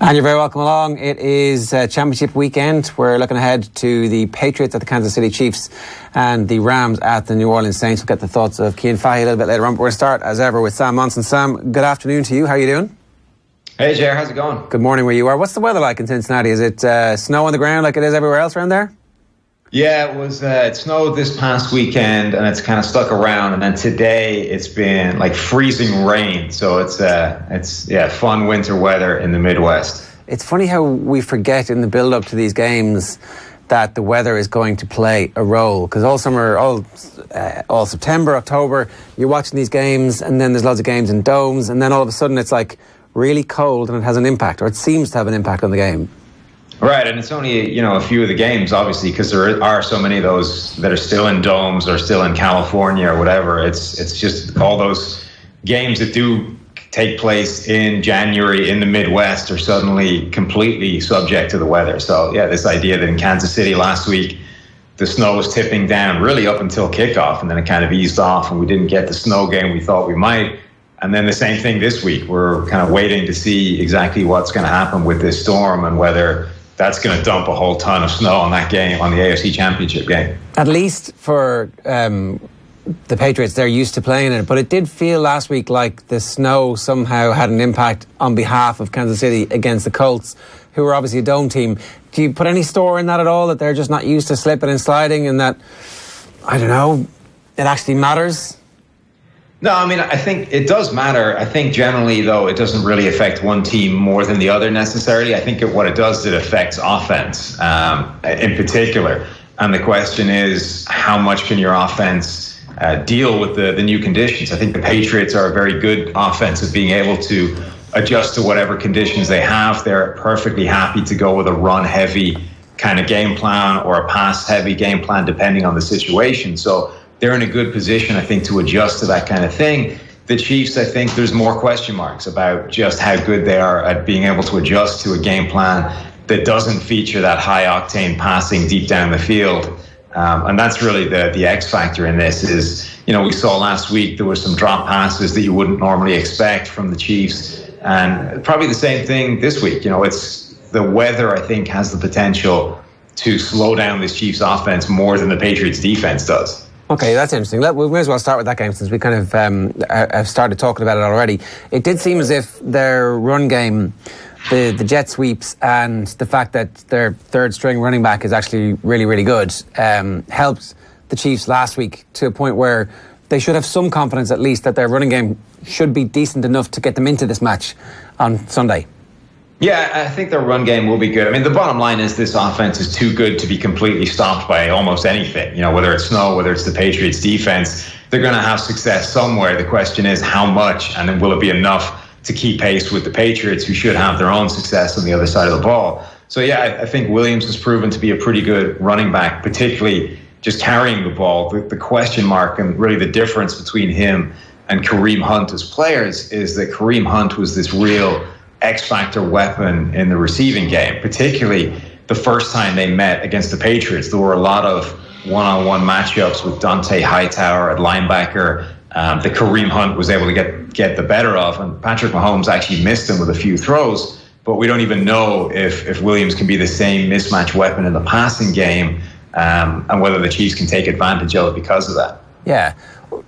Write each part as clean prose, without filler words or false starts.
And you're very welcome along. It is championship weekend. We're looking ahead to the Patriots at the Kansas City Chiefs and the Rams at the New Orleans Saints. We'll get the thoughts of Cian Fahey a little bit later on. But we'll start, as ever, with Sam Monson. Sam, good afternoon to you. How are you doing? Hey, Jer, how's it going? Good morning where you are. What's the weather like in Cincinnati? Is it snow on the ground like it is everywhere else around there? Yeah, it snowed this past weekend and it's kind of stuck around. And then today it's been like freezing rain. So it's fun winter weather in the Midwest. It's funny how we forget in the build-up to these games that the weather is going to play a role. Because all summer, all September, October, you're watching these games and then there's loads of games in domes. And then all of a sudden it's like really cold and it has an impact, or it seems to have an impact on the game. Right, and it's only, a few of the games, obviously, because there are so many of those that are still in domes or still in California or whatever. It's just all those games that do take place in January in the Midwest are suddenly completely subject to the weather. So, yeah, this idea that in Kansas City last week, the snow was tipping down really up until kickoff, and then it kind of eased off, and we didn't get the snow game we thought we might. And then the same thing this week. We're kind of waiting to see exactly what's going to happen with this storm and whether that's going to dump a whole ton of snow on that game, on the AFC Championship game. At least for the Patriots, they're used to playing it. But it did feel last week like the snow somehow had an impact on behalf of Kansas City against the Colts, who are obviously a dome team. Do you put any store in that at all, that they're just not used to slipping and sliding, and that, I don't know, it actually matters? No, I mean, I think it does matter. I think generally, though, it doesn't really affect one team more than the other necessarily. I think what it does, it affects offense in particular. And the question is, how much can your offense deal with the new conditions? I think the Patriots are a very good offense at being able to adjust to whatever conditions they have. They're perfectly happy to go with a run-heavy kind of game plan or a pass-heavy game plan, depending on the situation. So they're in a good position, I think, to adjust to that kind of thing. The Chiefs, I think there's more question marks about just how good they are at being able to adjust to a game plan that doesn't feature that high-octane passing deep down the field. And that's really the X factor in this is, we saw last week there were some drop passes that you wouldn't normally expect from the Chiefs. And probably the same thing this week. It's the weather, I think, has the potential to slow down this Chiefs offense more than the Patriots defense does. Okay, that's interesting. We may as well start with that game since we kind of have started talking about it already. It did seem as if their run game, the jet sweeps and the fact that their third string running back is actually really, really good, helped the Chiefs last week to a point where they should have some confidence at least that their running game should be decent enough to get them into this match on Sunday. Yeah, I think their run game will be good. I mean, the bottom line is this offense is too good to be completely stopped by almost anything. Whether it's snow, whether it's the Patriots defense, they're going to have success somewhere. The question is how much, and then will it be enough to keep pace with the Patriots, who should have their own success on the other side of the ball. So yeah, I think Williams has proven to be a pretty good running back, particularly just carrying the ball. The question mark and really the difference between him and Kareem Hunt as players is that Kareem Hunt was this real X-factor weapon in the receiving game, particularly the first time they met against the Patriots. There were a lot of one-on-one matchups with Dante Hightower at linebacker that Kareem Hunt was able to get the better of, and Patrick Mahomes actually missed him with a few throws, but we don't even know if Williams can be the same mismatch weapon in the passing game, and whether the Chiefs can take advantage of it because of that. Yeah.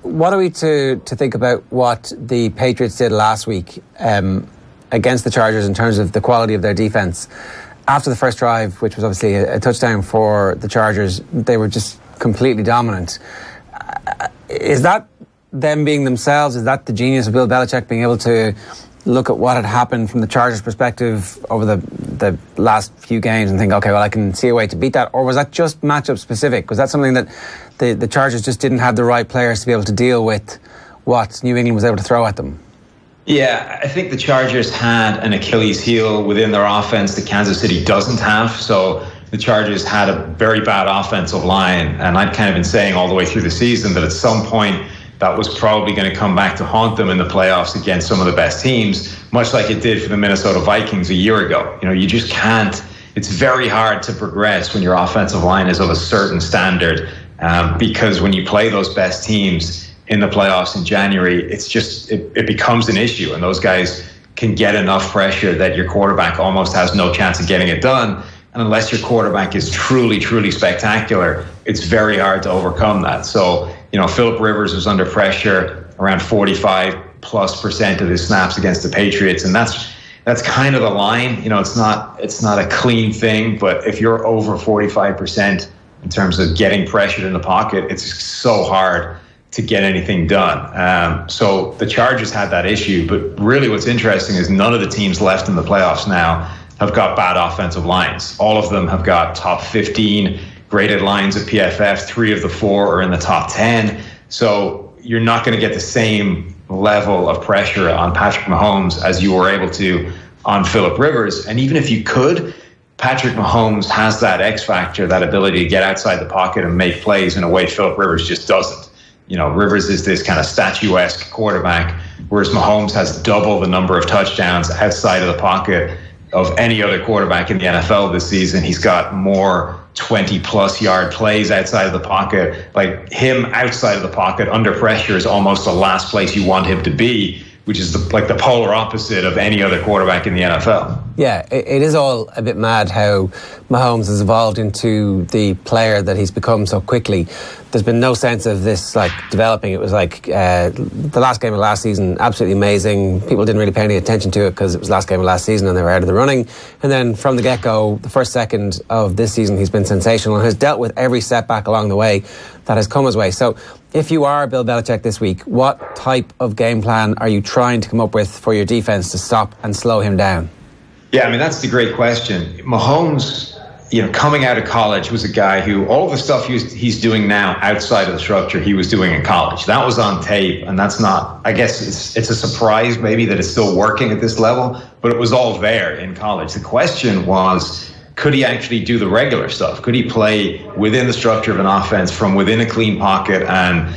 What are we to think about what the Patriots did last week against the Chargers in terms of the quality of their defense? After the first drive, which was obviously a touchdown for the Chargers, they were just completely dominant. Is that them being themselves? Is that the genius of Bill Belichick being able to look at what had happened from the Chargers' perspective over the last few games and think, okay, well, I can see a way to beat that? Or was that just matchup specific? Was that something that the Chargers just didn't have the right players to be able to deal with what New England was able to throw at them? Yeah, I think the Chargers had an Achilles heel within their offense that Kansas City doesn't have. So the Chargers had a very bad offensive line. And I'd kind of been saying all the way through the season that at some point that was probably going to come back to haunt them in the playoffs against some of the best teams, much like it did for the Minnesota Vikings a year ago. You just can't. It's very hard to progress when your offensive line is of a certain standard, because when you play those best teams in the playoffs in January, it's just it becomes an issue, and those guys can get enough pressure that your quarterback almost has no chance of getting it done. And unless your quarterback is truly, truly spectacular, it's very hard to overcome that. So, Philip Rivers was under pressure around 45+% of his snaps against the Patriots. And that's kind of the line. It's not a clean thing, but if you're over 45% in terms of getting pressured in the pocket, it's so hard to get anything done. So the Chargers had that issue, but really what's interesting is none of the teams left in the playoffs now have got bad offensive lines. All of them have got top 15 graded lines at PFF. 3 of the 4 are in the top 10. So you're not going to get the same level of pressure on Patrick Mahomes as you were able to on Philip Rivers. And even if you could, Patrick Mahomes has that X factor, that ability to get outside the pocket and make plays in a way Philip Rivers just doesn't. Rivers is this kind of statuesque quarterback, whereas Mahomes has double the number of touchdowns outside of the pocket of any other quarterback in the NFL this season. He's got more 20+ yard plays outside of the pocket. Like, him outside of the pocket under pressure is almost the last place you want him to be, which is the polar opposite of any other quarterback in the NFL. Yeah, it is all a bit mad how Mahomes has evolved into the player that he's become so quickly. There's been no sense of this developing. It was the last game of last season, absolutely amazing. People didn't really pay any attention to it because it was the last game of last season and they were out of the running. And then from the get-go, the first second of this season, he's been sensational and has dealt with every setback along the way that has come his way. So if you are Bill Belichick this week, what type of game plan are you trying to come up with for your defense to stop and slow him down? Yeah, that's the great question. Mahomes, coming out of college, was a guy who all of the stuff he's doing now outside of the structure he was doing in college. That was on tape, and that's not, I guess it's a surprise maybe that it's still working at this level, but it was all there in college. The question was, could he actually do the regular stuff? Could he play within the structure of an offense from within a clean pocket and,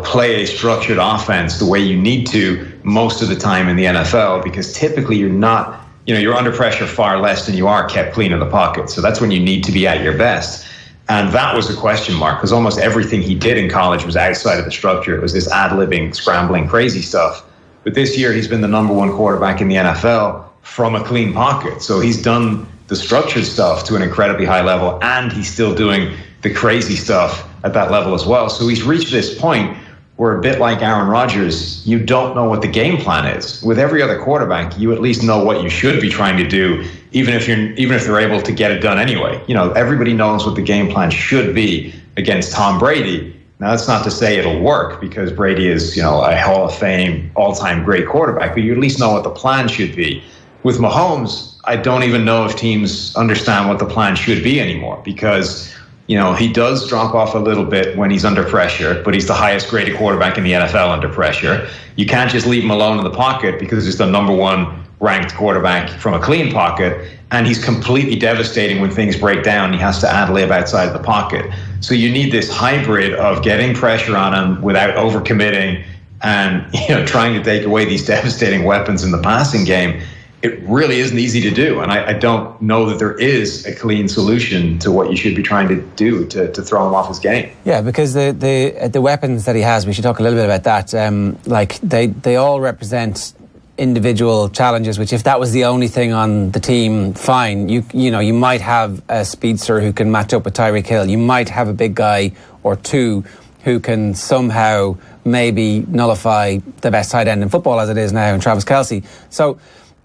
play a structured offense the way you need to most of the time in the NFL? Because typically you're not, you're under pressure far less than you are kept clean in the pocket. So that's when you need to be at your best. And that was a question mark, because almost everything he did in college was outside of the structure. It was this ad-libbing, scrambling, crazy stuff. But this year he's been the number 1 quarterback in the NFL from a clean pocket. So he's done the structured stuff to an incredibly high level, and he's still doing the crazy stuff at that level as well. So he's reached this point where, a bit like Aaron Rodgers, you don't know what the game plan is. With every other quarterback, you at least know what you should be trying to do, even if they're able to get it done anyway. Everybody knows what the game plan should be against Tom Brady. Now, that's not to say it'll work, because Brady is, a Hall of Fame, all-time great quarterback, but you at least know what the plan should be. With Mahomes, I don't even know if teams understand what the plan should be anymore, because he does drop off a little bit when he's under pressure, but he's the highest graded quarterback in the NFL under pressure. You can't just leave him alone in the pocket because he's the number 1 ranked quarterback from a clean pocket, and he's completely devastating when things break down. He has to ad-lib outside the pocket. So you need this hybrid of getting pressure on him without overcommitting and trying to take away these devastating weapons in the passing game. It really isn't easy to do, and I don't know that there is a clean solution to what you should be trying to do to throw him off his game. Yeah, because the weapons that he has, we should talk a little bit about that. They all represent individual challenges, which if that was the only thing on the team, fine. You might have a speedster who can match up with Tyreek Hill. You might have a big guy or 2 who can somehow maybe nullify the best tight end in football as it is now in Travis Kelce. So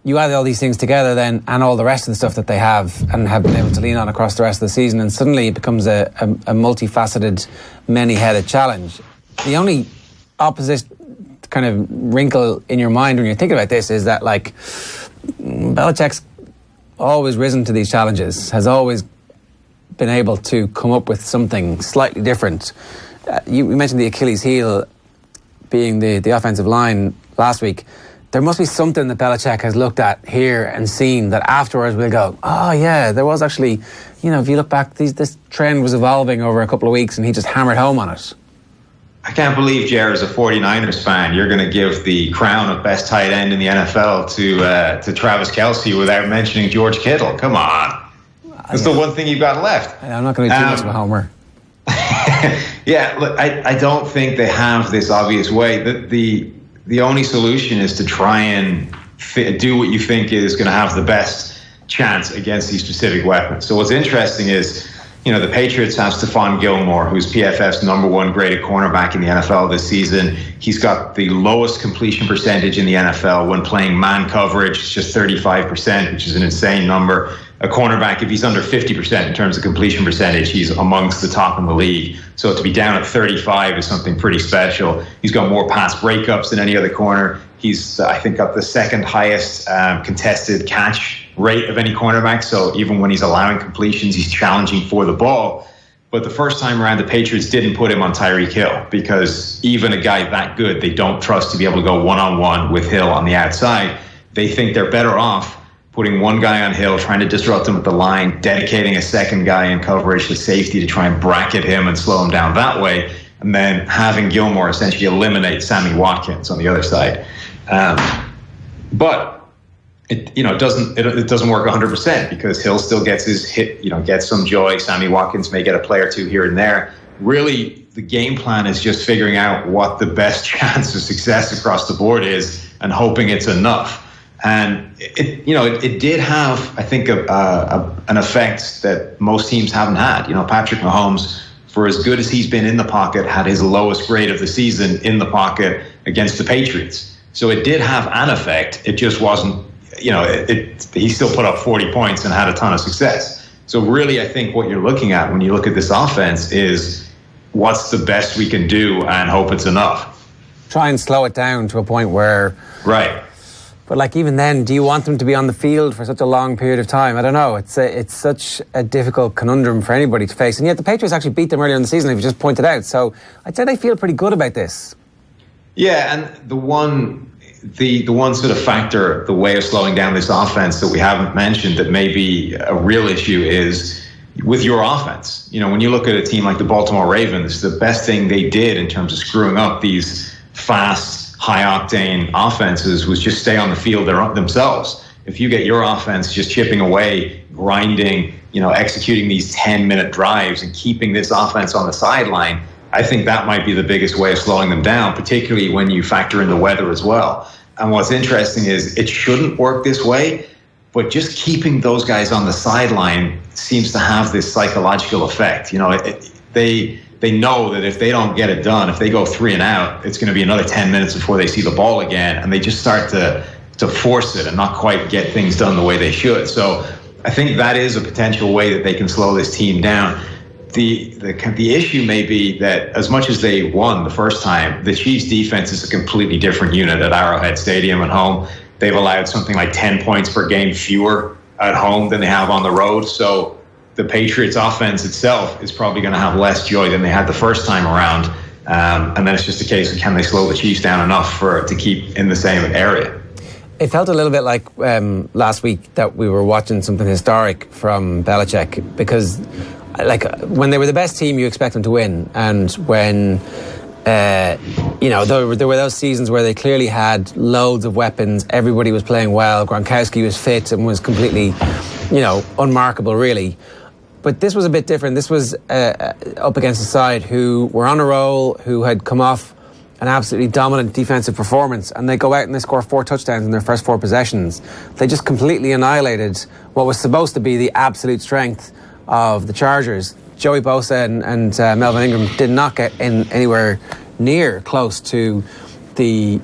you add all these things together then, and all the rest of the stuff that they have and have been able to lean on across the rest of the season, and suddenly it becomes a multifaceted, many-headed challenge. The only opposite kind of wrinkle in your mind when you're thinking about this is that, Belichick's always risen to these challenges, has always been able to come up with something slightly different. You mentioned the Achilles heel being the offensive line last week. There must be something that Belichick has looked at here and seen that afterwards we'll go, oh yeah, there was actually, if you look back, this trend was evolving over a couple of weeks and he just hammered home on it. I can't believe, Jer, as a 49ers fan, you're going to give the crown of best tight end in the NFL to Travis Kelce without mentioning George Kittle. Come on. That's the one thing you've got left. I'm not going to be too much of a homer. Yeah, look, I don't think they have this obvious way. The only solution is to try and do what you think is going to have the best chance against these specific weapons. So what's interesting is, the Patriots have Stephon Gilmore, who's PFF's number one graded cornerback in the NFL this season. He's got the lowest completion percentage in the NFL when playing man coverage. It's just 35%, which is an insane number. A cornerback, if he's under 50% in terms of completion percentage, he's amongst the top in the league. So to be down at 35 is something pretty special. He's got more pass breakups than any other corner. He's, I think, got the second highest contested catch rate of any cornerback. So even when he's allowing completions, he's challenging for the ball. But the first time around, the Patriots didn't put him on Tyreek Hill, because even a guy that good, they don't trust to be able to go one-on-one with Hill on the outside. They think they're better off putting one guy on Hill, trying to disrupt him at the line, dedicating a second guy in coverage to safety to try and bracket him and slow him down that way, and then having Gilmore essentially eliminate Sammy Watkins on the other side. But it doesn't work 100%, because Hill still gets his hit, gets some joy. Sammy Watkins may get a play or two here and there. Really, the game plan is just figuring out what the best chance of success across the board is and hoping it's enough. And it did have, I think, an effect that most teams haven't had. Patrick Mahomes, for as good as he's been in the pocket, had his lowest grade of the season in the pocket against the Patriots. So it did have an effect. It just wasn't, he still put up 40 points and had a ton of success. So really, I think what you're looking at when you look at this offense is what's the best we can do and hope it's enough. Try and slow it down to a point where... Right. But even then, do you want them to be on the field for such a long period of time? I don't know. It's such a difficult conundrum for anybody to face. And yet the Patriots actually beat them earlier in the season, as you just pointed out. So I'd say they feel pretty good about this. Yeah, and the one sort of factor, the way of slowing down this offense that we haven't mentioned that may be a real issue is with your offense. When you look at a team like the Baltimore Ravens, the best thing they did in terms of screwing up these fast, high-octane offenses was just stay on the field themselves. If you get your offense just chipping away, grinding, executing these 10-minute drives and keeping this offense on the sideline, I think that might be the biggest way of slowing them down, particularly when you factor in the weather as well. And what's interesting is it shouldn't work this way, but just keeping those guys on the sideline seems to have this psychological effect. They know that if they don't get it done, if they go 3 and out, it's going to be another 10 minutes before they see the ball again, and they just start to force it and not quite get things done the way they should. So I think that is a potential way that they can slow this team down. The issue may be that as much as they won the first time, the Chiefs' defense is a completely different unit at Arrowhead Stadium at home. They've allowed something like 10 points per game fewer at home than they have on the road. So the Patriots offense itself is probably going to have less joy than they had the first time around. And then it's just a case of can they slow the Chiefs down enough to keep in the same area. It felt a little bit like last week that we were watching something historic from Belichick, because when they were the best team, you expect them to win. And when, there were those seasons where they clearly had loads of weapons, everybody was playing well, Gronkowski was fit and was completely, unmarkable really. But this was a bit different. This was up against a side who were on a roll, who had come off an absolutely dominant defensive performance, and they go out and they score 4 touchdowns in their first 4 possessions. They just completely annihilated what was supposed to be the absolute strength of the Chargers. Joey Bosa and Melvin Ingram did not get in anywhere near close to the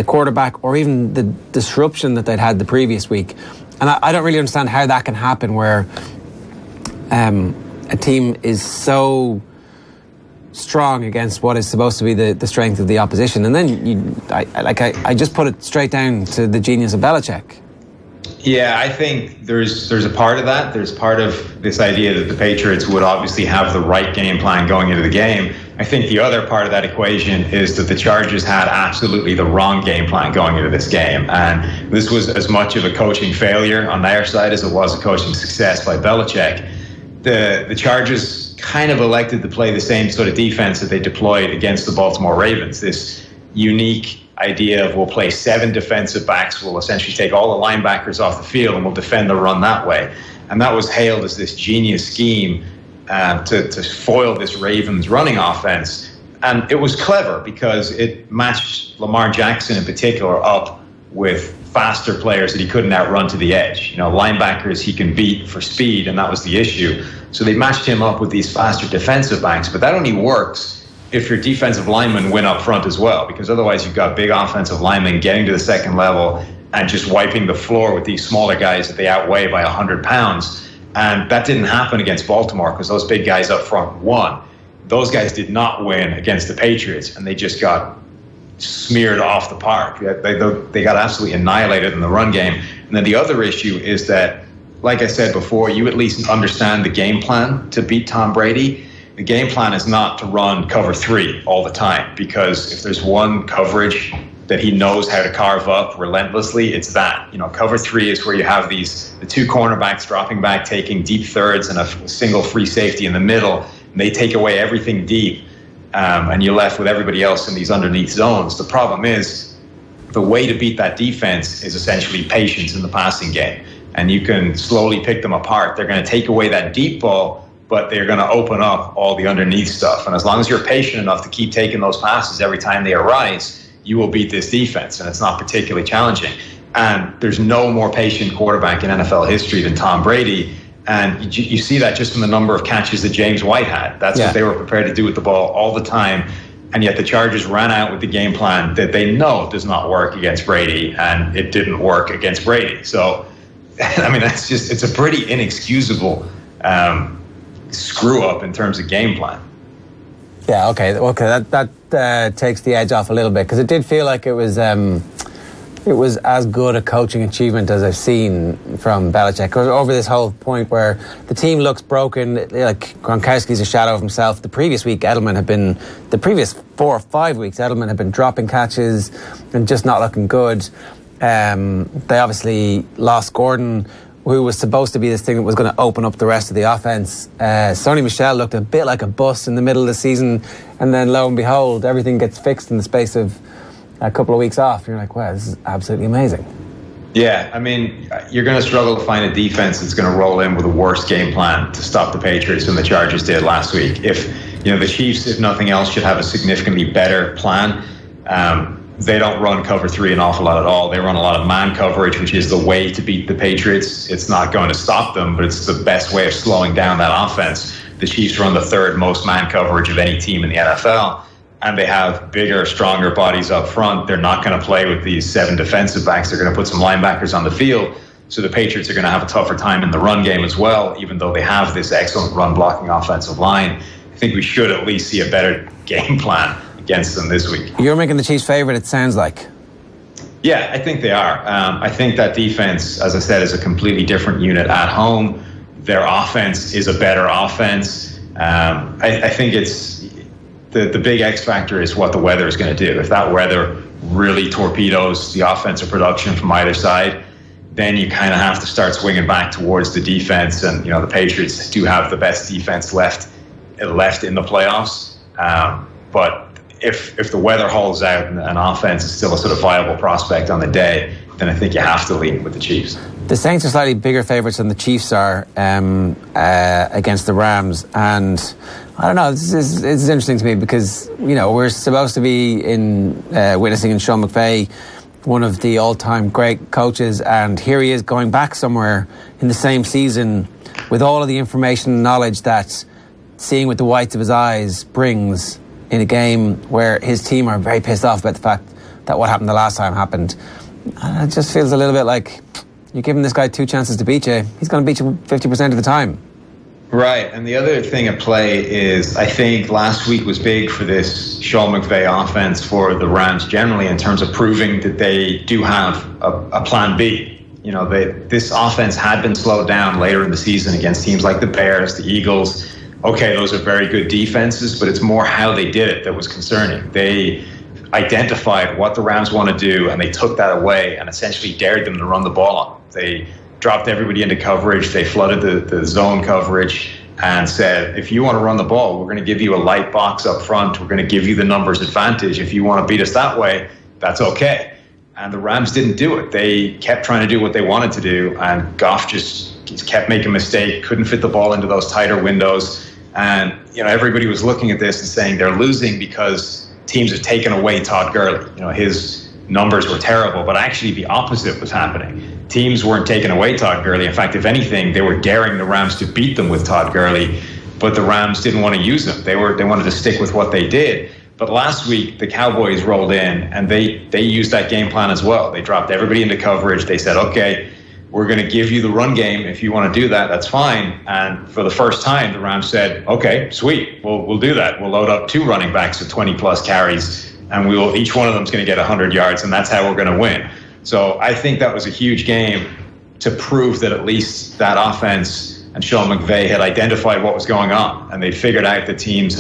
quarterback or even the disruption that they'd had the previous week. And I don't really understand how that can happen, where a team is so strong against what is supposed to be the strength of the opposition, and then I just put it straight down to the genius of Belichick. Yeah, I think there's a part of that. There's part of this idea that the Patriots would obviously have the right game plan going into the game. I think the other part of that equation is that the Chargers had absolutely the wrong game plan going into this game. And this was as much of a coaching failure on their side as it was a coaching success by Belichick. The Chargers kind of elected to play the same sort of defense that they deployed against the Baltimore Ravens. This unique idea of we'll play 7 defensive backs, we'll essentially take all the linebackers off the field and we'll defend the run that way. And that was hailed as this genius scheme to foil this Ravens running offense. And it was clever because it matched Lamar Jackson in particular up with faster players that he couldn't outrun to the edge. Linebackers he can beat for speed, and that was the issue. So they matched him up with these faster defensive backs, but that only works if your defensive linemen win up front as well, because otherwise you've got big offensive linemen getting to the second level and just wiping the floor with these smaller guys that they outweigh by 100 pounds. And that didn't happen against Baltimore because those big guys up front won. Those guys did not win against the Patriots, and they just got smeared off the park. They got absolutely annihilated in the run game. And then the other issue is that, like I said before, you at least understand the game plan to beat Tom Brady. The game plan is not to run cover 3 all the time, because if there's one coverage that he knows how to carve up relentlessly, it's that. Cover 3 is where you have the 2 cornerbacks dropping back, taking deep thirds, and a single free safety in the middle, and they take away everything deep. And you're left with everybody else in these underneath zones. The problem is, the way to beat that defense is essentially patience in the passing game. And you can slowly pick them apart. They're going to take away that deep ball, but they're going to open up all the underneath stuff. And as long as you're patient enough to keep taking those passes every time they arise, you will beat this defense. And it's not particularly challenging. And there's no more patient quarterback in NFL history than Tom Brady. And you see that just from the number of catches that James White had. That's what they were prepared to do with the ball all the time. And yet the Chargers ran out with the game plan that they know does not work against Brady, and it didn't work against Brady. So, it's a pretty inexcusable screw up in terms of game plan. Yeah, okay. That takes the edge off a little bit, because it did feel like it was as good a coaching achievement as I've seen from Belichick over this whole point where the team looks broken. Like, Gronkowski's a shadow of himself. The previous 4 or 5 weeks, Edelman had been dropping catches and just not looking good. They obviously lost Gordon, who was supposed to be this thing that was going to open up the rest of the offense. Sony Michel looked a bit like a bust in the middle of the season, and then lo and behold, everything gets fixed in the space of a couple of weeks off. You're like, wow, this is absolutely amazing. Yeah, you're going to struggle to find a defense that's going to roll in with a worse game plan to stop the Patriots than the Chargers did last week. If the Chiefs, if nothing else, should have a significantly better plan. They don't run cover 3 an awful lot at all. They run a lot of man coverage, which is the way to beat the Patriots. It's not going to stop them, but it's the best way of slowing down that offense. The Chiefs run the 3rd most man coverage of any team in the NFL. And they have bigger, stronger bodies up front. They're not going to play with these 7 defensive backs. They're going to put some linebackers on the field. So the Patriots are going to have a tougher time in the run game as well, even though they have this excellent run-blocking offensive line. I think we should at least see a better game plan against them this week. You're making the Chiefs favorite, it sounds like. Yeah, I think they are. I think that defense, as I said, is a completely different unit at home. Their offense is a better offense. I think it's... The big X factor is what the weather is going to do. If that weather really torpedoes the offensive production from either side, then you kind of have to start swinging back towards the defense. And, the Patriots do have the best defense left in the playoffs. But if the weather holds out and offense is still a sort of viable prospect on the day, then I think you have to lean with the Chiefs. The Saints are slightly bigger favourites than the Chiefs are against the Rams. And I don't know, it's interesting to me because, we're supposed to be witnessing in Sean McVay, one of the all-time great coaches, and here he is going back somewhere in the same season with all of the information and knowledge that seeing with the whites of his eyes brings in a game where his team are very pissed off about the fact that what happened the last time happened. And it just feels a little bit like you're giving this guy 2 chances to beat you. He's going to beat you 50% of the time. Right, and the other thing at play is I think last week was big for this Sean McVay offense for the Rams generally in terms of proving that they do have a plan B. This offense had been slowed down later in the season against teams like the Bears, the Eagles. Okay, those are very good defenses, but it's more how they did it that was concerning. They identified what the Rams want to do, and they took that away and essentially dared them to run the ball on. They dropped everybody into coverage. They flooded the zone coverage and said, if you want to run the ball, we're going to give you a light box up front. We're going to give you the numbers advantage. If you want to beat us that way, that's okay. And the Rams didn't do it. They kept trying to do what they wanted to do, and Goff just kept making mistakes, couldn't fit the ball into those tighter windows. And, everybody was looking at this and saying they're losing because teams have taken away Todd Gurley. numbers were terrible, but actually the opposite was happening. Teams weren't taking away Todd Gurley. In fact, if anything, they were daring the Rams to beat them with Todd Gurley, but the Rams didn't want to use him. They wanted to stick with what they did. But last week, the Cowboys rolled in, and they used that game plan as well. They dropped everybody into coverage. They said, okay, we're going to give you the run game. If you want to do that, that's fine. And for the first time, the Rams said, okay, sweet, we'll do that. We'll load up 2 running backs with 20-plus carries, and each one of them is going to get 100 yards, and that's how we're going to win. So I think that was a huge game to prove that at least that offense and Sean McVay had identified what was going on, and they figured out the teams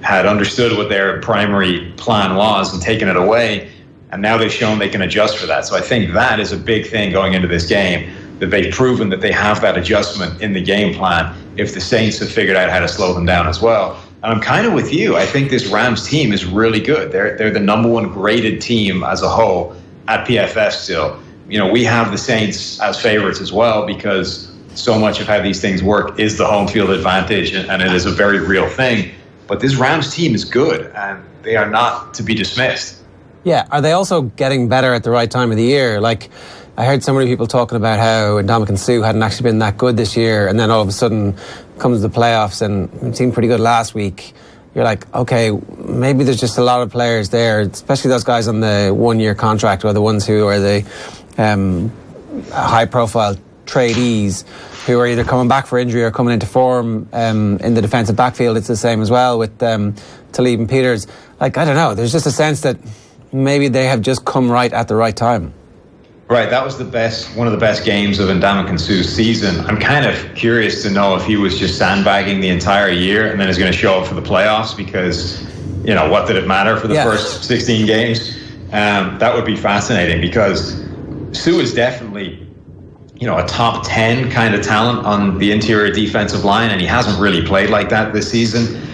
had understood what their primary plan was and taken it away, and now they've shown they can adjust for that. So I think that is a big thing going into this game, that they've proven that they have that adjustment in the game plan if the Saints have figured out how to slow them down as well. And I'm kind of with you. I think this Rams team is really good. They're the number 1 graded team as a whole at PFF still. We have the Saints as favorites as well, because so much of how these things work is the home field advantage, and it is a very real thing. But this Rams team is good, and they are not to be dismissed. Yeah, are they also getting better at the right time of the year? Like, I heard so many people talking about how Ndamukong Suh hadn't actually been that good this year, and then all of a sudden comes the playoffs and it seemed pretty good last week. You're like, okay, maybe there's just a lot of players there, especially those guys on the 1-year contract, or the ones who are the high-profile tradies, who are either coming back for injury or coming into form. In the defensive backfield, it's the same as well with Talib and Peters. Like, I don't know, there's just a sense that maybe they have just come right at the right time. Right, that was one of the best games of Ndamukong Suh's season. I'm kind of curious to know if he was just sandbagging the entire year and then is going to show up for the playoffs, because, what did it matter for the first 16 games? That would be fascinating, because Suh is definitely, a top 10 kind of talent on the interior defensive line, and he hasn't really played like that this season.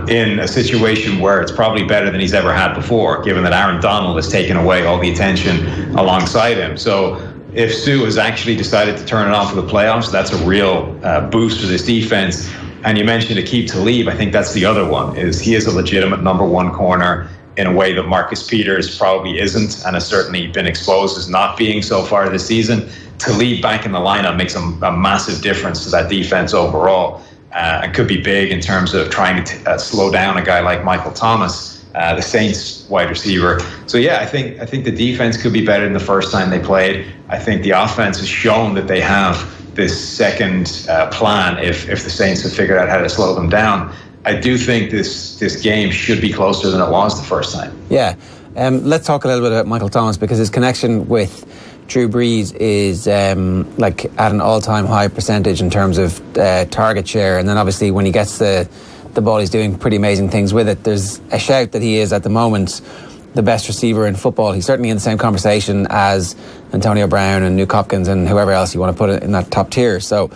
In a situation where it's probably better than he's ever had before, given that Aaron Donald has taken away all the attention alongside him. So if Suh has actually decided to turn it on for the playoffs, that's a real boost for this defense. And you mentioned Aqib Talib. I think that's the other one, is he is a legitimate number 1 corner in a way that Marcus Peters probably isn't, and has certainly been exposed as not being so far this season. Talib back in the lineup makes a massive difference to that defense overall. And could be big in terms of trying to slow down a guy like Michael Thomas, the Saints wide receiver. So yeah, I think the defense could be better than the first time they played. I think the offense has shown that they have this second plan if the Saints have figured out how to slow them down. I do think this game should be closer than it was the first time. Yeah, let's talk a little bit about Michael Thomas, because his connection with Drew Brees is like at an all-time high percentage in terms of target share, and then obviously when he gets the ball, he's doing pretty amazing things with it. There's a shout that he is at the moment the best receiver in football. He's certainly in the same conversation as Antonio Brown and Nuke Hopkins and whoever else you want to put in that top tier. So,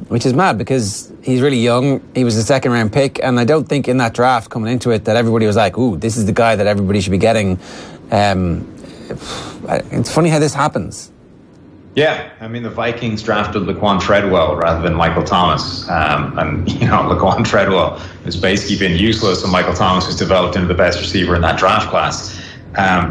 which is mad, because he's really young. He was a 2nd round pick, and I don't think in that draft coming into it that everybody was like, ooh, this is the guy that everybody should be getting. It's funny how this happens. Yeah, I mean, the Vikings drafted Laquan Treadwell rather than Michael Thomas. And Laquan Treadwell has basically been useless, and Michael Thomas has developed into the best receiver in that draft class.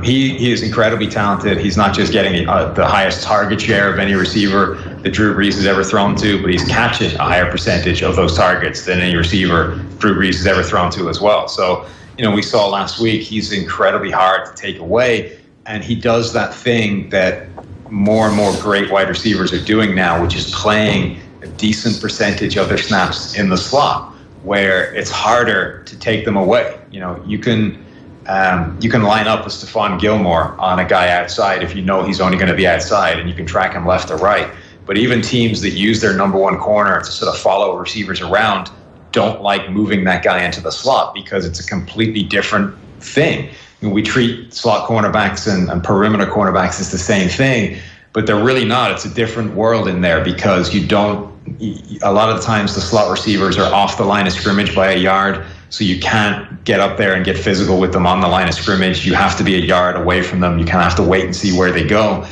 He is incredibly talented. He's not just getting the highest target share of any receiver that Drew Brees has ever thrown to, but he's catching a higher percentage of those targets than any receiver Drew Brees has ever thrown to as well. So, we saw last week, he's incredibly hard to take away. And he does that thing that more and more great wide receivers are doing now, which is playing a decent percentage of their snaps in the slot, where it's harder to take them away. You can line up a Stephon Gilmore on a guy outside if he's only going to be outside, and you can track him left or right. But even teams that use their number 1 corner to sort of follow receivers around don't like moving that guy into the slot, because it's a completely different thing. We treat slot cornerbacks and perimeter cornerbacks as the same thing, but they're really not. It's a different world in there, because a lot of the times the slot receivers are off the line of scrimmage by a yard, so you can't get up there and get physical with them on the line of scrimmage. You have to be a yard away from them. You kind of have to wait and see where they go.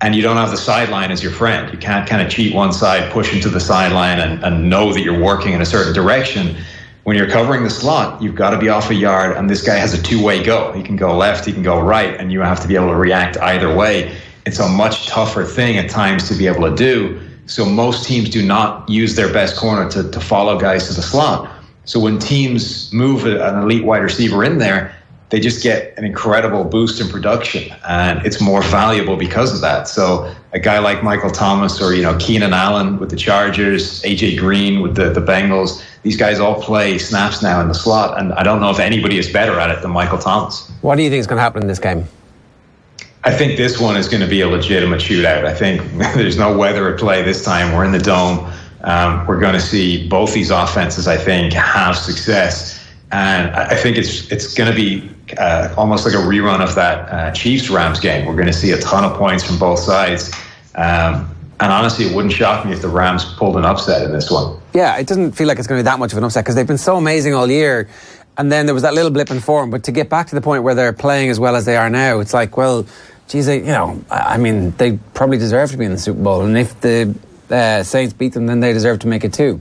And you don't have the sideline as your friend. You can't kind of cheat one side, push into the sideline, and know that you're working in a certain direction. when you're covering the slot, you've got to be off a yard, and this guy has a two-way go. He can go left, he can go right, and you have to be able to react either way. It's a much tougher thing at times to be able to do. So most teams do not use their best corner to follow guys to the slot. So when teams move an elite wide receiver in there, they just get an incredible boost in production, and it's more valuable because of that. So a guy like Michael Thomas, or Keenan Allen with the Chargers, AJ Green with the Bengals, these guys all play snaps now in the slot, and I don't know if anybody is better at it than Michael Thomas. What do you think is going to happen in this game? I think this one is going to be a legitimate shootout. I think there's no weather at play this time. We're in the Dome. We're going to see both these offenses, I think, have success. And I think it's going to be almost like a rerun of that Chiefs-Rams game. We're going to see a ton of points from both sides. And honestly, it wouldn't shock me if the Rams pulled an upset in this one. Yeah, it doesn't feel like it's going to be that much of an upset because they've been so amazing all year. And then there was that little blip in form. But to get back to the point where they're playing as well as they are now, it's like, well, geez, they probably deserve to be in the Super Bowl. And if the Saints beat them, then they deserve to make it too.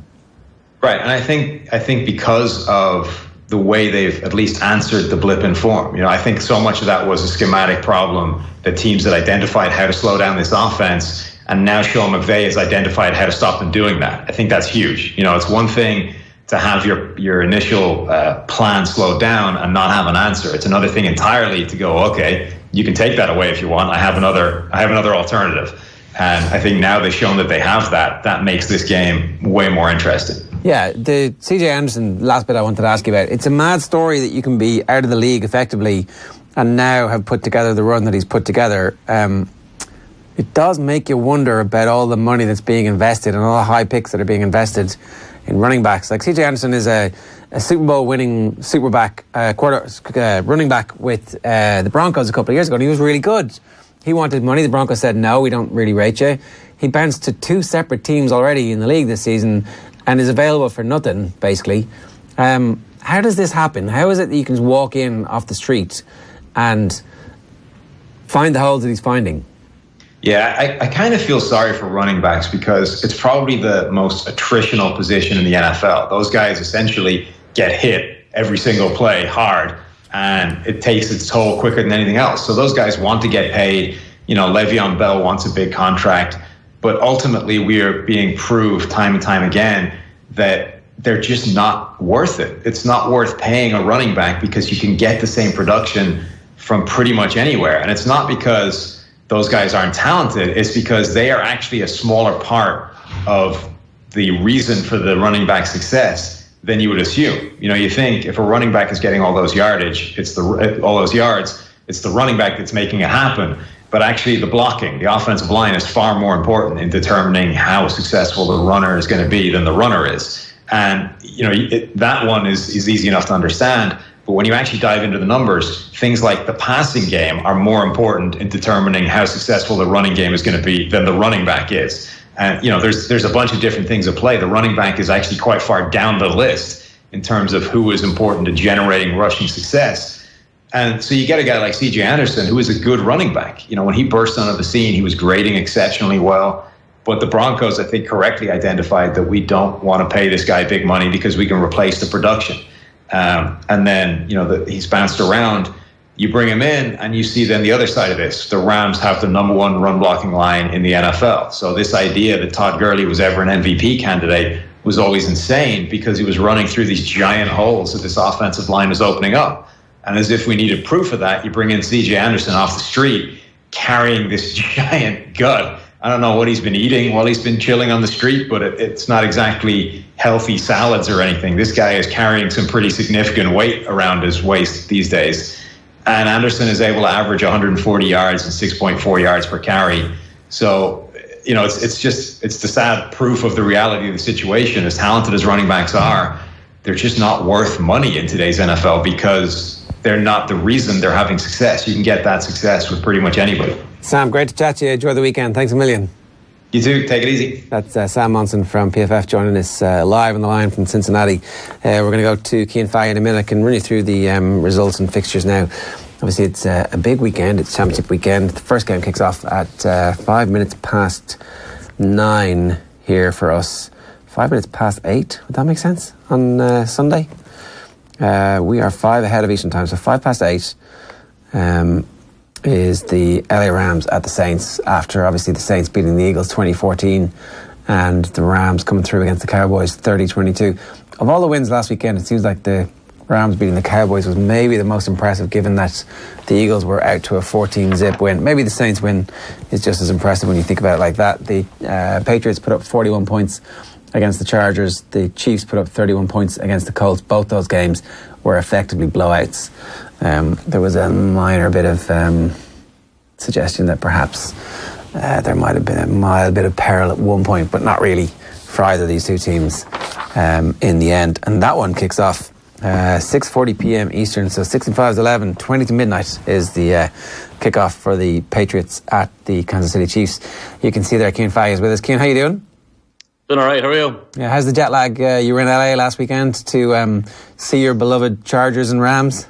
Right, and I think because of the way they've at least answered the blip in form, I think so much of that was a schematic problem that teams had identified how to slow down this offense, and now Sean McVay has identified how to stop them doing that. I think that's huge. It's one thing to have your initial plan slowed down and not have an answer. It's another thing entirely to go, okay, you can take that away if you want. I have another alternative. And I think now they've shown that they have that. That makes this game way more interesting. Yeah, the CJ Anderson, last bit I wanted to ask you about. It's a mad story that you can be out of the league effectively and now have put together the run that he's put together. It does make you wonder about all the money that's being invested and all the high picks that are being invested in running backs. Like CJ Anderson is a Super Bowl winning running back with the Broncos a couple of years ago, and he was really good. He wanted money. The Broncos said, no, we don't really rate you. He bounced to 2 separate teams already in the league this season and is available for nothing, basically. How does this happen? How is it that you can walk in off the street and find the holes that he's finding? Yeah, I kind of feel sorry for running backs because it's probably the most attritional position in the NFL. Those guys essentially get hit every single play hard, and it takes its toll quicker than anything else. So those guys want to get paid. Le'Veon Bell wants a big contract, but ultimately we are being proved time and time again that they're just not worth it. It's not worth paying a running back because you can get the same production from pretty much anywhere. And it's not because those guys aren't talented. It's because they are actually a smaller part of the reason for the running back success than you would assume. You think if a running back is getting all those yards, it's the running back that's making it happen. But actually the blocking, the offensive line is far more important in determining how successful the runner is going to be than the runner is. And, that one is easy enough to understand. But when you actually dive into the numbers, things like the passing game are more important in determining how successful the running game is going to be than the running back is. And, there's a bunch of different things at play. The running back is actually quite far down the list in terms of who is important to generating rushing success. And so you get a guy like CJ Anderson, who is a good running back. When he burst onto the scene, he was grading exceptionally well. But the Broncos, I think, correctly identified that we don't want to pay this guy big money because we can replace the production. And then, he's bounced around. You bring him in and you see then the other side of this. The Rams have the number 1 run blocking line in the NFL. So this idea that Todd Gurley was ever an MVP candidate was always insane because he was running through these giant holes that this offensive line was opening up. And as if we needed proof of that, you bring in CJ Anderson off the street carrying this giant gut. I don't know what he's been eating while he's been chilling on the street, but it's not exactly healthy salads or anything. This guy is carrying some pretty significant weight around his waist these days. And Anderson is able to average 140 yards and 6.4 yards per carry. So, it's the sad proof of the reality of the situation. As talented as running backs are, they're just not worth money in today's NFL because they're not the reason they're having success. You can get that success with pretty much anybody. Sam, great to chat to you. Enjoy the weekend. Thanks a million. You too. Take it easy. That's Sam Monson from PFF joining us live on the line from Cincinnati. We're going to go to Cian Fahey in a minute. I can run you through the results and fixtures now. Obviously, it's a big weekend. It's championship weekend. The first game kicks off at 5 minutes past 9 here for us. 5 minutes past 8. Would that make sense? On Sunday? We are 5 ahead of Eastern Time, so 8:05 is the LA Rams at the Saints, after obviously the Saints beating the Eagles 2014 and the Rams coming through against the Cowboys 30-22. Of all the wins last weekend, it seems like the Rams beating the Cowboys was maybe the most impressive, given that the Eagles were out to a 14-zip win. Maybe the Saints win is just as impressive when you think about it like that. The Patriots put up 41 points against the Chargers. The Chiefs put up 31 points against the Colts. Both those games were effectively blowouts. There was a minor bit of suggestion that perhaps there might have been a mild bit of peril at one point, but not really for either of these two teams in the end. And that one kicks off 6:40 p.m. Eastern, so 6:05 is 11, 20 to midnight is the kickoff for the Patriots at the Kansas City Chiefs. You can see there Cian Fahey is with us. Cian, how you doing? Doing all right, how are you? Yeah, how's the jet lag? You were in LA last weekend to see your beloved Chargers and Rams.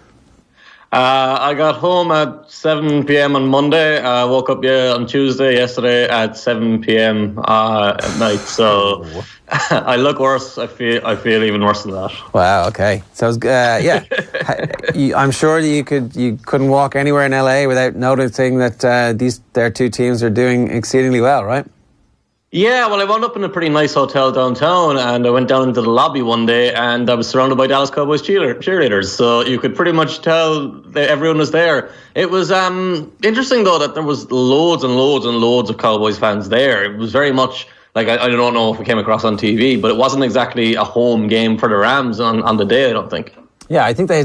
I got home at 7 p.m. on Monday. I woke up on Tuesday, yesterday at 7 p.m. At night. So I look worse. I feel even worse than that. Wow. Okay. So yeah, I'm sure you couldn't walk anywhere in LA without noticing that their two teams are doing exceedingly well, right? Yeah, well, I wound up in a pretty nice hotel downtown, and I went down into the lobby one day, and I was surrounded by Dallas Cowboys cheerleaders. So you could pretty much tell that everyone was there. It was interesting, though, that there was loads and loads and loads of Cowboys fans there. It was very much like, I don't know if it came across on TV, but it wasn't exactly a home game for the Rams on the day, I don't think. Yeah, I think the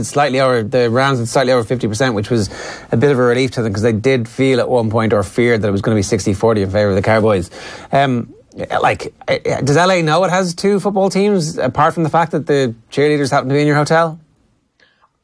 Rams had slightly over 50%, which was a bit of a relief to them, because they did feel at one point, or feared, that it was going to be 60-40 in favour of the Cowboys. Does LA know it has two football teams, apart from the fact that the cheerleaders happen to be in your hotel?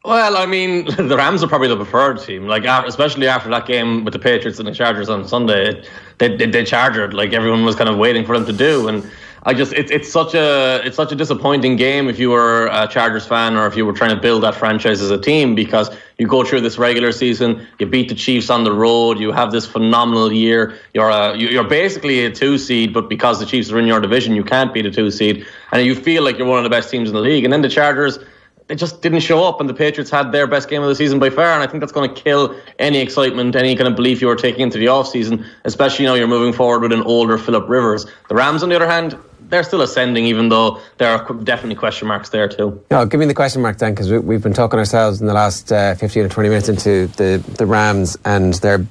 Well, I mean, the Rams are probably the preferred team. Especially after that game with the Patriots and the Chargers on Sunday, they chargered like everyone was kind of waiting for them to do. And it's such a disappointing game if you were a Chargers fan, or if you were trying to build that franchise as a team, because you go through this regular season, you beat the Chiefs on the road, you have this phenomenal year. You're basically a 2 seed, but because the Chiefs are in your division, you can't beat a 2 seed, and you feel like you're one of the best teams in the league. And then the Chargers, they just didn't show up, and the Patriots had their best game of the season by far, and I think that's going to kill any excitement, any kind of belief you were taking into the offseason, especially now you're moving forward with an older Phillip Rivers. The Rams, on the other hand, they're still ascending, even though there are definitely question marks there too. No, give me the question mark then, because we've been talking ourselves in the last 15 or 20 minutes into the Rams and their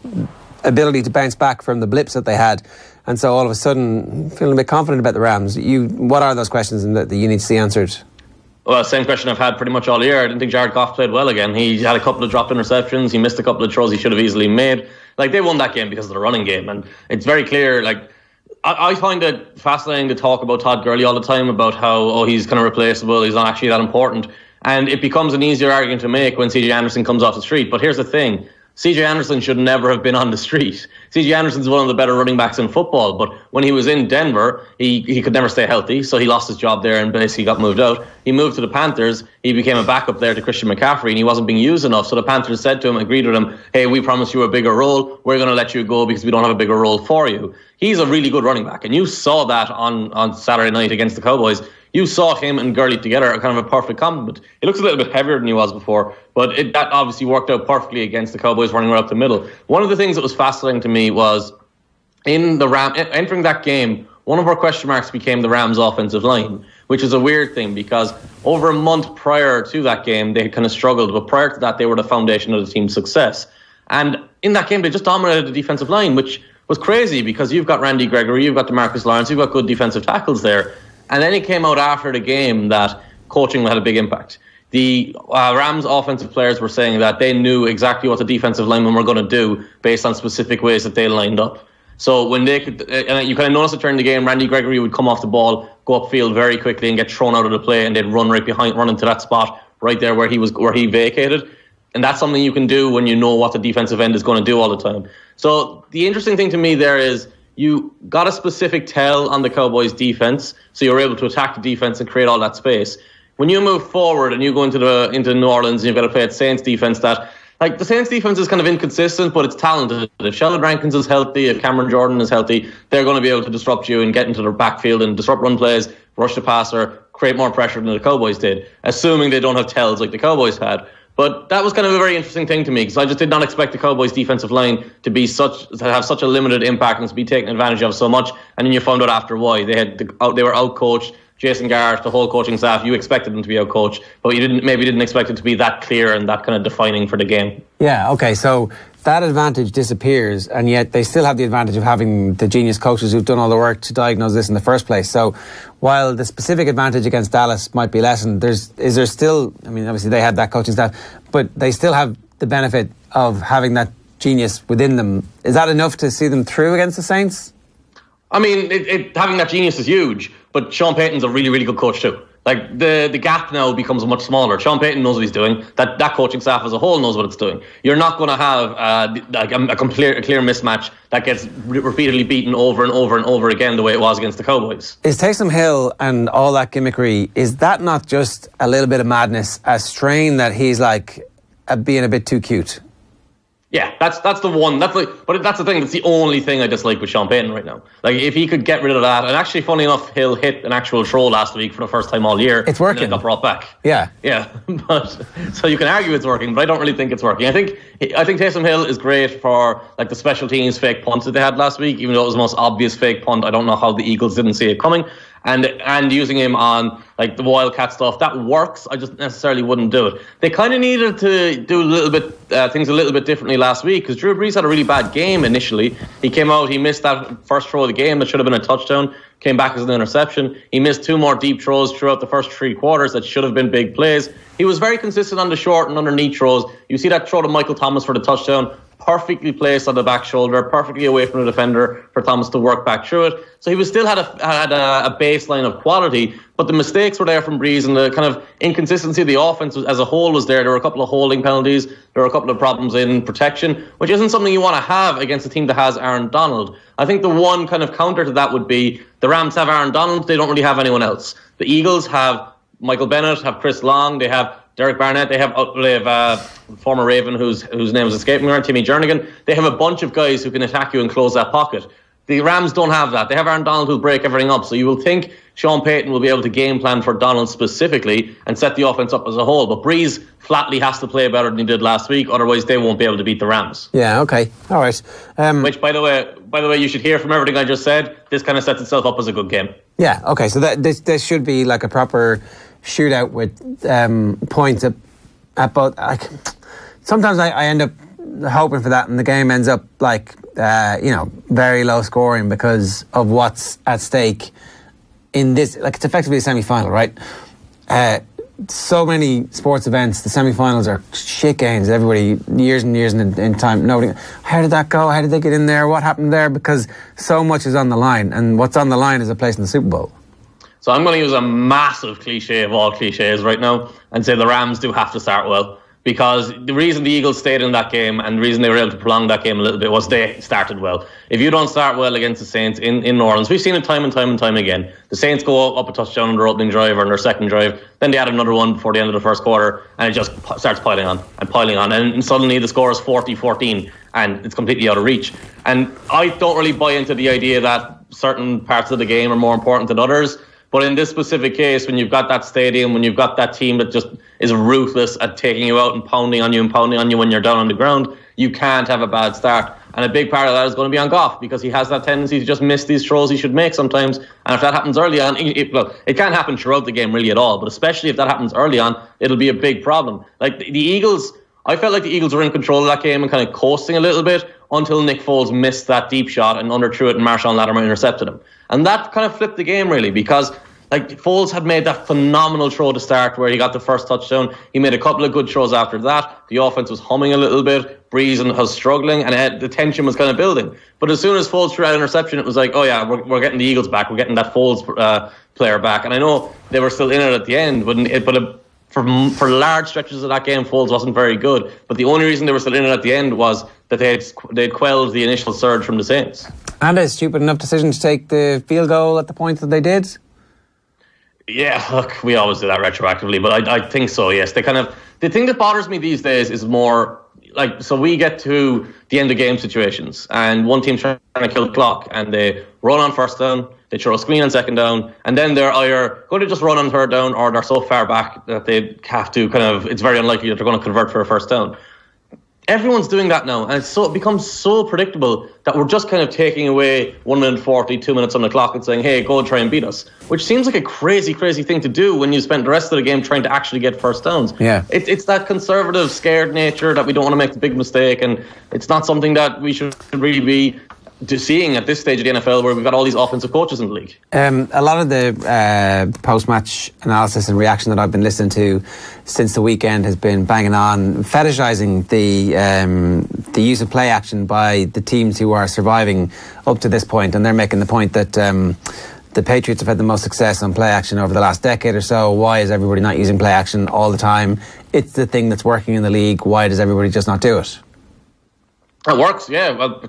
ability to bounce back from the blips that they had, and so all of a sudden feeling a bit confident about the Rams. What are those questions that you need to see answered? Well, same question I've had pretty much all year. I didn't think Jared Goff played well again. He had a couple of dropped interceptions. He missed a couple of throws he should have easily made. They won that game because of the running game, and it's very clear. I find it fascinating to talk about Todd Gurley all the time, about how he's kind of replaceable, he's not actually that important, and it becomes an easier argument to make when CJ Anderson comes off the street. But here's the thing. CJ Anderson should never have been on the street. CJ Anderson's one of the better running backs in football, but when he was in Denver, he could never stay healthy, so he lost his job there and basically got moved out. He moved to the Panthers. He became a backup there to Christian McCaffrey, and he wasn't being used enough, so the Panthers said to him, agreed with him, hey, we promised you a bigger role. We're going to let you go because we don't have a bigger role for you. He's a really good running back, and you saw that on Saturday night against the Cowboys. You saw him and Gurley together, kind of a perfect complement. He looks a little bit heavier than he was before, but that obviously worked out perfectly against the Cowboys running right up the middle. One of the things that was fascinating to me was entering that game, one of our question marks became the Rams' offensive line, which is a weird thing because over a month prior to that game, they had kind of struggled, but prior to that, they were the foundation of the team's success. And in that game, they just dominated the defensive line, which was crazy because you've got Randy Gregory, you've got DeMarcus Lawrence, you've got good defensive tackles there. And then it came out after the game that coaching had a big impact. The Rams offensive players were saying that they knew exactly what the defensive linemen were going to do based on specific ways that they lined up. So when they could, and you kind of notice it during the game, Randy Gregory would come off the ball, go upfield very quickly and get thrown out of the play, and they'd run right behind, run into that spot right there where he vacated. And that's something you can do when you know what the defensive end is going to do all the time. So the interesting thing to me there is you got a specific tell on the Cowboys defense, so you're able to attack the defense and create all that space. When you move forward and you go into New Orleans and you've got to play at Saints defense that like the Saints defense is kind of inconsistent, but it's talented. If Sheldon Rankins is healthy, if Cameron Jordan is healthy, they're going to be able to disrupt you and get into the backfield and disrupt run plays, rush the passer, create more pressure than the Cowboys did, assuming they don't have tells like the Cowboys had. But that was kind of a very interesting thing to me, because I just did not expect the Cowboys' defensive line to have such a limited impact and to be taken advantage of so much. And then you found out after why they were outcoached. Jason Garrett, the whole coaching staff, you expected them to be outcoached, but you didn't expect it to be that clear and that kind of defining for the game. Yeah, okay, so that advantage disappears, and yet they still have the advantage of having the genius coaches who've done all the work to diagnose this in the first place. So while the specific advantage against Dallas might be lessened, is there still, I mean, obviously they had that coaching staff, but they still have the benefit of having that genius within them. Is that enough to see them through against the Saints? I mean, having that genius is huge, but Sean Payton's a really, really good coach too. Like, the gap now becomes much smaller. Sean Payton knows what he's doing. That coaching staff as a whole knows what it's doing. You're not going to have a clear mismatch that gets repeatedly beaten over and over and over again the way it was against the Cowboys. Is Taysom Hill and all that gimmickry, is that not just a little bit of madness, a strain that he's like being a bit too cute? Yeah, that's the one. But that's the thing. That's the only thing I dislike with Sean Payton right now. Like, if he could get rid of that, and actually, funny enough, Hill hit an actual throw last week for the first time all year. It's working. And it got brought back. Yeah. But so you can argue it's working, but I don't really think it's working. I think Taysom Hill is great for like the special teams fake punt that they had last week, even though it was the most obvious fake punt. I don't know how the Eagles didn't see it coming. And using him on like the Wildcat stuff, that works. I just necessarily wouldn't do it. They kind of needed to do things a little bit differently last week, because Drew Brees had a really bad game initially. He came out, he missed that first throw of the game that should have been a touchdown, came back as an interception. He missed 2 more deep throws throughout the first 3 quarters that should have been big plays. He was very consistent on the short and underneath throws. You see that throw to Michael Thomas for the touchdown, perfectly placed on the back shoulder, perfectly away from the defender for Thomas to work back through it. So he still had a baseline of quality, but the mistakes were there from Brees, and the kind of inconsistency of the offense as a whole was there. There were a couple of holding penalties. There were a couple of problems in protection, which isn't something you want to have against a team that has Aaron Donald. I think the one kind of counter to that would be the Rams have Aaron Donald. They don't really have anyone else. The Eagles have Michael Bennett, have Chris Long, they have Derek Barnett, they have former Raven whose name is escaping me, Timmy Jernigan. They have a bunch of guys who can attack you and close that pocket. The Rams don't have that. They have Aaron Donald who'll break everything up. So you will think Sean Payton will be able to game plan for Donald specifically and set the offense up as a whole. But Brees flatly has to play better than he did last week. Otherwise, they won't be able to beat the Rams. Yeah, okay. All right. Which, by the way, you should hear from everything I just said. This kind of sets itself up as a good game. Yeah, okay. So this should be like a proper shootout with points at both. Sometimes I end up hoping for that, and the game ends up like very low scoring because of what's at stake in this. Like, it's effectively a semi-final, right? So many sports events, the semi-finals are shit games. Everybody, years and years in time, nobody. How did that go? How did they get in there? What happened there? Because so much is on the line, and what's on the line is a place in the Super Bowl. So I'm going to use a massive cliche of all cliches right now and say the Rams do have to start well, because the reason the Eagles stayed in that game and the reason they were able to prolong that game a little bit was they started well. If you don't start well against the Saints in New Orleans, we've seen it time and time again. The Saints go up a touchdown on their opening drive or on their second drive, then they add another one before the end of the first quarter, and it just starts piling on. And suddenly the score is 40-14 and it's completely out of reach. And I don't really buy into the idea that certain parts of the game are more important than others. But in this specific case, when you've got that stadium, when you've got that team that just is ruthless at taking you out and pounding on you when you're down on the ground, you can't have a bad start. And a big part of that is going to be on Goff, because he has that tendency to just miss these throws he should make sometimes. And if that happens early on, it can't happen throughout the game really at all, but especially if that happens early on, it'll be a big problem. Like the Eagles, I felt like the Eagles were in control of that game and kind of coasting a little bit until Nick Foles missed that deep shot and underthrew it and Marshawn Lattimore intercepted him. And that kind of flipped the game really, because like Foles had made that phenomenal throw to start where he got the first touchdown. He made a couple of good throws after that. The offense was humming a little bit. Brees was struggling, and the tension was kind of building. But as soon as Foles threw out an interception, it was like, oh yeah, we're getting the Eagles back. We're getting that Foles player back. And I know they were still in it at the end, but for large stretches of that game, Foles wasn't very good. But the only reason they were still in it at the end was that they'd quelled the initial surge from the Saints. And a stupid enough decision to take the field goal at the point that they did. Yeah, look, we always do that retroactively, but I think so, yes. The thing that bothers me these days is more so we get to the end of game situations and one team's trying to kill the clock and they run on first down, they throw a screen on second down, and then they're either going to just run on third down or they're so far back that they have to it's very unlikely that they're going to convert for a first down. Everyone's doing that now, and it becomes so predictable that we're just kind of taking away 1 minute 40, 2 minutes on the clock and saying, hey, go and try and beat us, which seems like a crazy, crazy thing to do when you spend the rest of the game trying to actually get first downs. Yeah. It's that conservative, scared nature that we don't want to make the big mistake, and it's not something that we should really be seeing at this stage of the NFL where we've got all these offensive coaches in the league. A lot of the post-match analysis and reaction that I've been listening to since the weekend has been banging on, fetishizing the use of play action by the teams who are surviving up to this point, and they're making the point that the Patriots have had the most success on play action over the last decade or so. Why is everybody not using play action all the time? It's the thing that's working in the league. Why does everybody just not do it? It works, yeah. Well,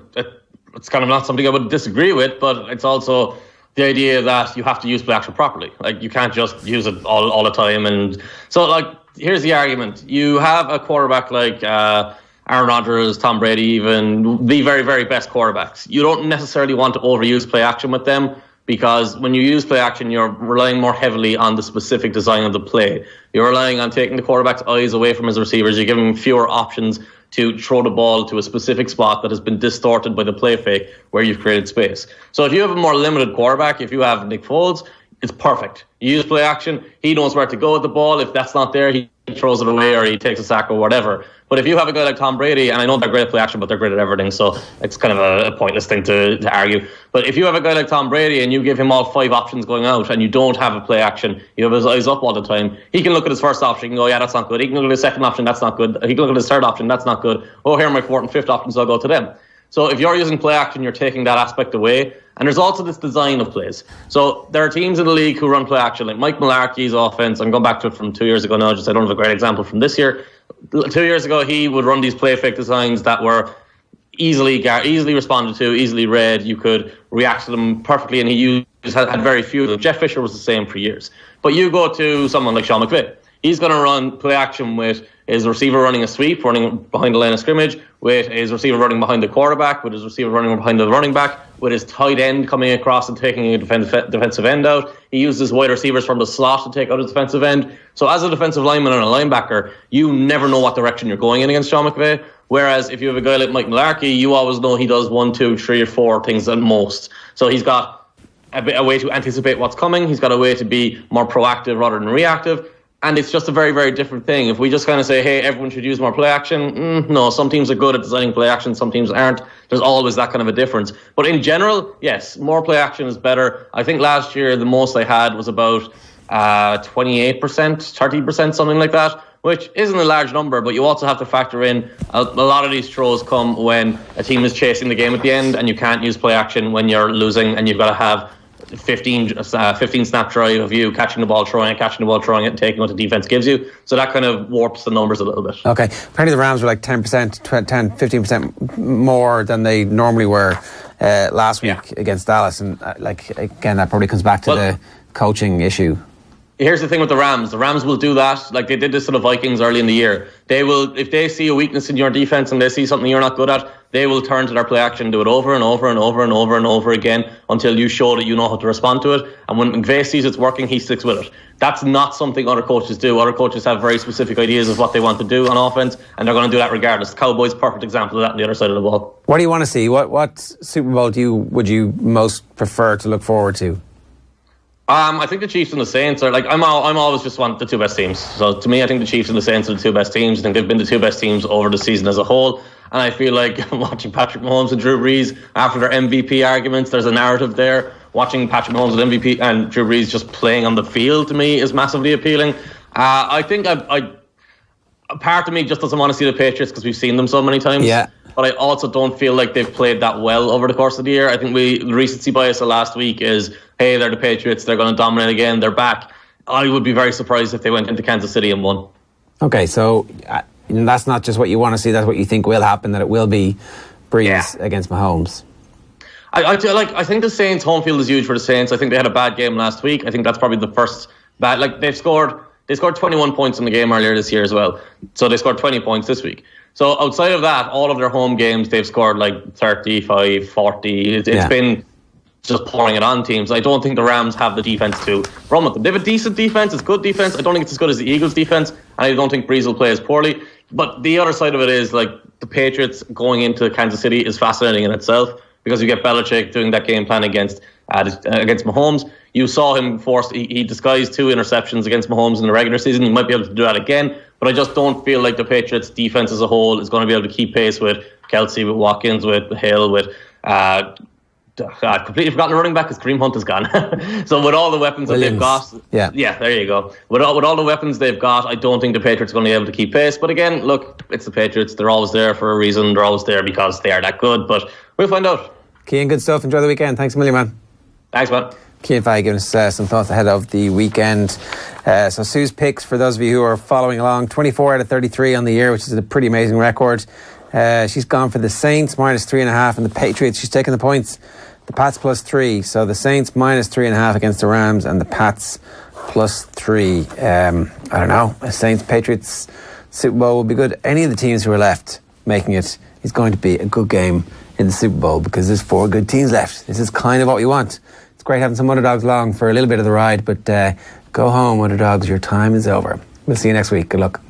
it's kind of not something I would disagree with, but it's also the idea that you have to use play action properly. Like, you can't just use it all the time. And so, like, here's the argument. You have a quarterback like Aaron Rodgers, Tom Brady, even the very, very best quarterbacks. You don't necessarily want to overuse play action with them, because when you use play action, you're relying more heavily on the specific design of the play. You're relying on taking the quarterback's eyes away from his receivers. You're giving him fewer options to throw the ball to a specific spot that has been distorted by the play fake where you've created space. So if you have a more limited quarterback, if you have Nick Foles, it's perfect. You use play action, he knows where to go with the ball. If that's not there, he throws it away or he takes a sack or whatever. But if you have a guy like Tom Brady, and I know they're great at play action, but they're great at everything, so it's kind of a pointless thing to argue. But if you have a guy like Tom Brady and you give him all 5 options going out and you don't have a play action, you have his eyes up all the time, he can look at his first option and go, yeah, that's not good. He can look at his second option, that's not good. He can look at his third option, that's not good. Oh, here are my 4th and 5th options, I'll go to them. So if you're using play action, you're taking that aspect away. And there's also this design of plays. So there are teams in the league who run play action, like Mike Mularkey's offense. I'm going back to it from 2 years ago now, just I don't have a great example from this year. 2 years ago, he would run these play fake designs that were easily responded to, easily read. You could react to them perfectly, and he had very few of them. Jeff Fisher was the same for years. But you go to someone like Sean McVay. He's going to run play action with his receiver running a sweep, running behind the line of scrimmage, with his receiver running behind the quarterback, with his receiver running behind the running back, with his tight end coming across and taking a defensive end out. He uses wide receivers from the slot to take out a defensive end. So as a defensive lineman and a linebacker, you never know what direction you're going in against Sean McVay. Whereas if you have a guy like Mike Mularkey, you always know he does 1, 2, 3 or 4 things at most. So he's got a way to anticipate what's coming. He's got a way to be more proactive rather than reactive. And it's just a very, very different thing. If we just kind of say, hey, everyone should use more play action, no, some teams are good at designing play action, some teams aren't. There's always that kind of a difference. But in general, yes, more play action is better. I think last year the most I had was about 28%, 30%, something like that, which isn't a large number, but you also have to factor in a lot of these throws come when a team is chasing the game at the end, and you can't use play action when you're losing, and you've got to have 15 snap drive of you catching the ball, throwing it, and taking what the defense gives you. So that kind of warps the numbers a little bit. Okay. Apparently the Rams were like 10%, 15% more than they normally were last week against Dallas. And again, that probably comes back to the coaching issue. Here's the thing with the Rams. The Rams will do that. Like they did this to the Vikings early in the year. They will, if they see a weakness in your defense and they see something you're not good at, they will turn to their play action, do it over and over and over and over and over again until you show that you know how to respond to it. And when McVay sees it's working, he sticks with it. That's not something other coaches do. Other coaches have very specific ideas of what they want to do on offense, and they're going to do that regardless. The Cowboys, perfect example of that on the other side of the ball. What do you want to see? What Super Bowl would you most prefer to look forward to? I think the Chiefs and the Saints are I'm always just want the 2 best teams. So to me, I think the Chiefs and the Saints are the 2 best teams. I think they've been the 2 best teams over the season as a whole. And I feel like watching Patrick Mahomes and Drew Brees after their MVP arguments, there's a narrative there. Watching Patrick Mahomes and MVP and Drew Brees just playing on the field to me is massively appealing. I think a part of me just doesn't want to see the Patriots because we've seen them so many times. Yeah. But I also don't feel like they've played that well over the course of the year. I think the recency bias of last week is, hey, they're the Patriots, they're going to dominate again, they're back. I would be very surprised if they went into Kansas City and won. Okay, so that's not just what you want to see, that's what you think will happen, that it will be Brees against Mahomes. I think the Saints' home field is huge for the Saints. I think they had a bad game last week. I think that's probably the first bad. They scored 21 points in the game earlier this year as well. So they scored 20 points this week. So outside of that, all of their home games, they've scored like 35, 40. It's been just pouring it on teams. I don't think the Rams have the defense to run with them. They have a decent defense. It's good defense. I don't think it's as good as the Eagles' defense. And I don't think Breeze will play as poorly. But the other side of it is, like, the Patriots going into Kansas City is fascinating in itself, because you get Belichick doing that game plan against Mahomes. You saw him he disguised 2 interceptions against Mahomes in the regular season. He might be able to do that again. But I just don't feel like the Patriots' defense as a whole is going to be able to keep pace with Kelsey, with Watkins, with Hill, with... I've completely forgotten the running back because Kareem Hunt is gone. So with all the weapons that they've got, there you go. With all the weapons they've got, I don't think the Patriots are going to be able to keep pace. But again, look, it's the Patriots. They're always there for a reason. They're always there because they are that good. But we'll find out. Cian, good stuff. Enjoy the weekend. Thanks a million, man. Thanks, man. Cian Fahey giving us some thoughts ahead of the weekend. So Sue's picks, for those of you who are following along, 24 out of 33 on the year, which is a pretty amazing record. She's gone for the Saints -3.5 and the Patriots. She's taking the points. The Pats +3. So the Saints -3.5 against the Rams and the Pats +3. I don't know. The Saints Patriots Super Bowl will be good. Any of the teams who are left making it is going to be a good game in the Super Bowl, because there's 4 good teams left. This is kind of what we want. It's great having some underdogs along for a little bit of the ride, but go home, underdogs. Your time is over. We'll see you next week. Good luck.